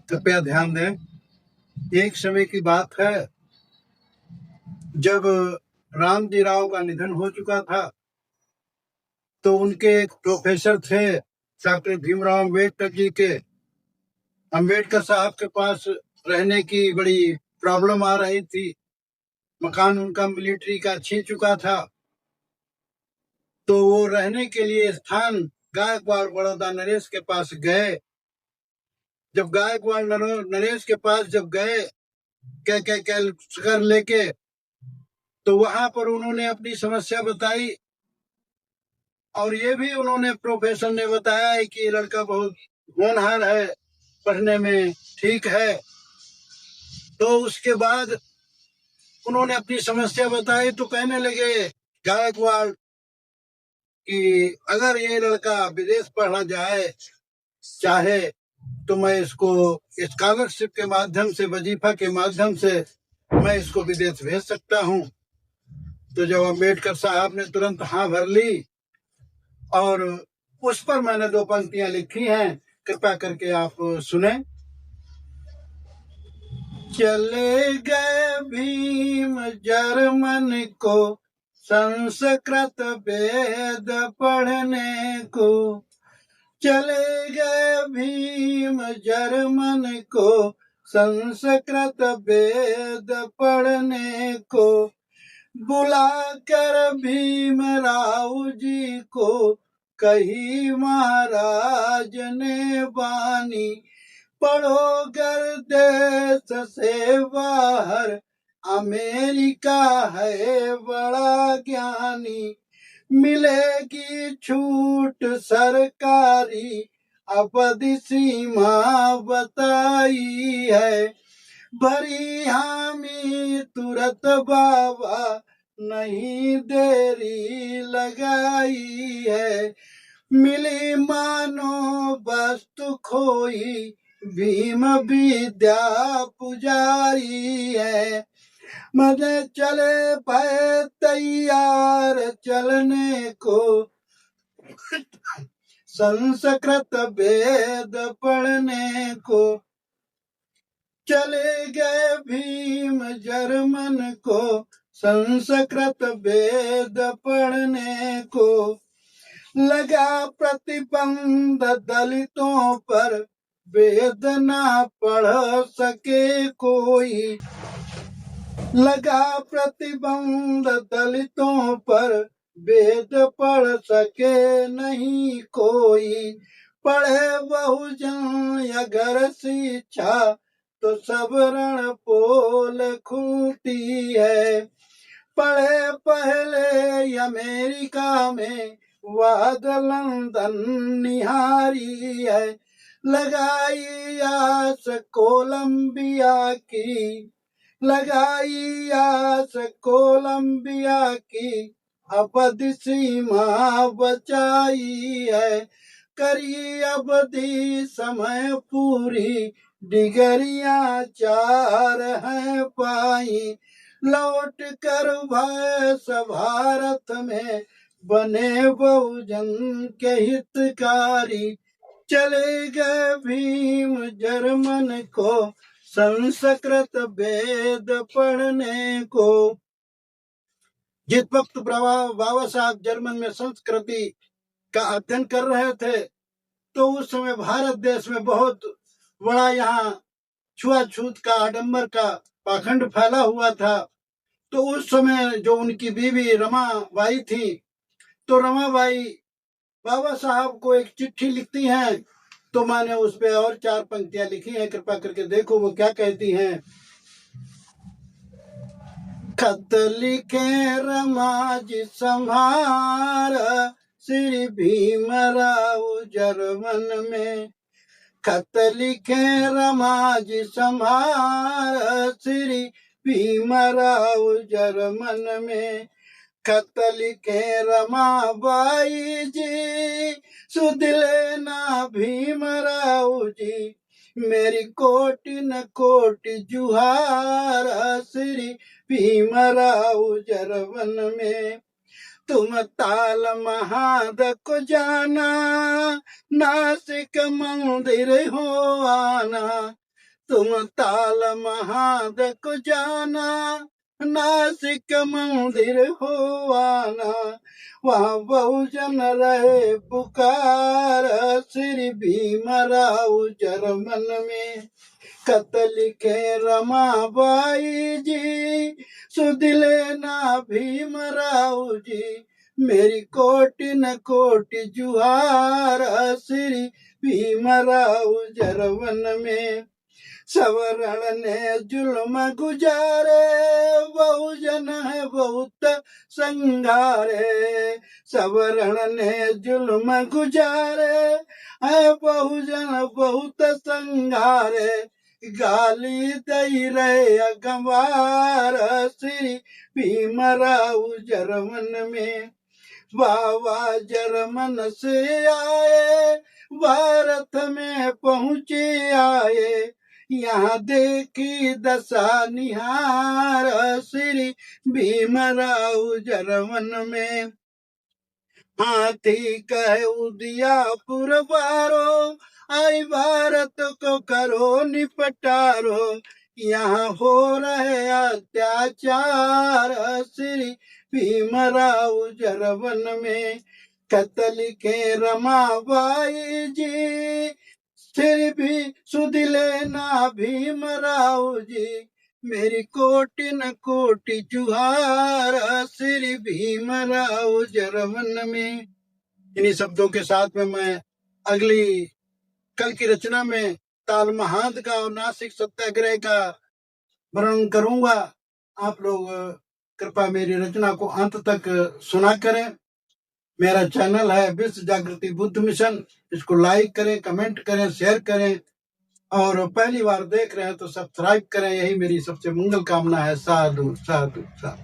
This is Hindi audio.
कृपया ध्यान दें। एक समय की बात है जब रामजी राव का निधन हो चुका था, तो उनके एक प्रोफेसर थे डॉक्टर भीमराव अम्बेडकर जी के। अम्बेडकर साहब के पास रहने की बड़ी प्रॉब्लम आ रही थी। मकान उनका मिलिट्री का छीन चुका था, तो वो रहने के लिए स्थान गायकवाड़ बड़ौदा नरेश के पास गए। जब गायकवाड़ नरेश के पास जब गए कर लेके, तो वहां पर उन्होंने अपनी समस्या बताई, और ये भी उन्होंने प्रोफेसर ने बताया है कि लड़का बहुत होनहार है, पढ़ने में ठीक है। तो उसके बाद उन्होंने अपनी समस्या बताई, तो कहने लगे गायकवाड़ कि अगर ये लड़का विदेश पढ़ना चाहे तो मैं इसको स्कॉलरशिप के माध्यम से, वजीफा के माध्यम से मैं इसको विदेश भेज सकता हूँ। तो जब अम्बेडकर साहब ने तुरंत हाँ भर ली, और उस पर मैंने 2 पंक्तियां लिखी हैं, कृपया करके आप सुने। चले गए भीम जर्मन को संस्कृत वेद पढ़ने को, चले गए भीम जर्मन को संस्कृत वेद पढ़ने को, बुलाकर भीमराव जी को कही महाराज ने बानी, पढ़ो घर देश से बाहर अमेरिका है बड़ा ज्ञानी, मिलेगी छूट सरकारी अवधि सीमा बताई है, भरी हामी तुरंत बाबा नहीं देरी लगाई है, मिली मानो वस्तु खोई भीम विद्या पुजारी है, मजे चले भय तैयार चलने को संस्कृत वेद पढ़ने को, चले गए भीम जर्मन को संस्कृत वेद पढ़ने को, लगा प्रतिबंध दलितों पर वेद ना पढ़ सके कोई, लगा प्रतिबंध दलितों पर वेद पढ़ सके नहीं कोई, पढ़े बहुजन अगर शिक्षा तो सब रण पोल खुलती है, पढ़े पहले अमेरिका में वाद लंदन निहारी है, लगाई आस कोलंबिया की, लगाई आस कोलंबिया की अवधि सीमा बचाई है, करी अवधि समय पूरी डिगरियां 4 हैं पाई, लौट कर भैंस भारत में बने बहुजन के हितकारी, चले गए भीम जर्मन को संस्कृत वेद पढ़ने को। जिस वक्त बाबा साहब जर्मन में संस्कृति का अध्ययन कर रहे थे, तो उस समय भारत देश में बहुत बड़ा यहाँ छुआछूत का, आडंबर का पाखंड फैला हुआ था। तो उस समय जो उनकी बीवी रमाबाई थी, तो रमाबाई बाबा साहब को एक चिट्ठी लिखती हैं, तो मैंने उस पे और 4 पंक्तियां लिखी हैं, कृपया करके देखो वो क्या कहती हैं। खत लिखे रमाजी संभार श्री भीमराव जर्मन में, खत लिखे रमाजी संभार श्री भीमराव जर्मन में, खत लिखे रमाबाई जी सुध लेना भीमराव जी, मेरी कोटि न कोटि जुहार श्री भीमराव जर्मन में, तुम ताल महाद को जाना नासिक मंदिर हो आना, तुम ताल महाद को जाना, नासिक मंदिर हो आना, वहाँ बहुजन रहे पुकार, श्री भीमराव जर्मन में। खत लिखे रमाबाई जी, सुध लेना भीमराव जी, मेरी कोटि न कोटि जुहार, श्री भीमराव जर्मन में। सवर्ण ने जुल्म गुजारे, बहुजन है बहुत संघारे, सवर्ण ने जुल्म गुजारे, है बहुजन बहुत संघारे, गाली दई रहे अगवार, श्री भीमराव जर्मन में। बाबा जर्मन से आए, भारत में पहुँचे आए, यहाँ देखी दशा निहार, श्री भीमराव जर्मन में। हाथी कहे उदयापुर बारो, आई भारत को करो निपटारो, यहाँ हो रहे अत्याचार, श्री भीमराव जर्मन में। खत लिखे रमाबाई जी, फिर भी सुध लेना भीमराव जी, मेरी कोटि न कोटि जुहार, श्री भीमराव जर्मन में। इन्हीं शब्दों के साथ में मैं अगली कल की रचना में ताल महाद का और नासिक सत्याग्रह का वर्णन करूंगा। आप लोग कृपया मेरी रचना को अंत तक सुना करें। मेरा चैनल है विश्व जागृति बुद्ध मिशन, इसको लाइक करें, कमेंट करें, शेयर करें, और पहली बार देख रहे हैं तो सब्सक्राइब करें। यही मेरी सबसे मंगल कामना है। साधु साधु साधु।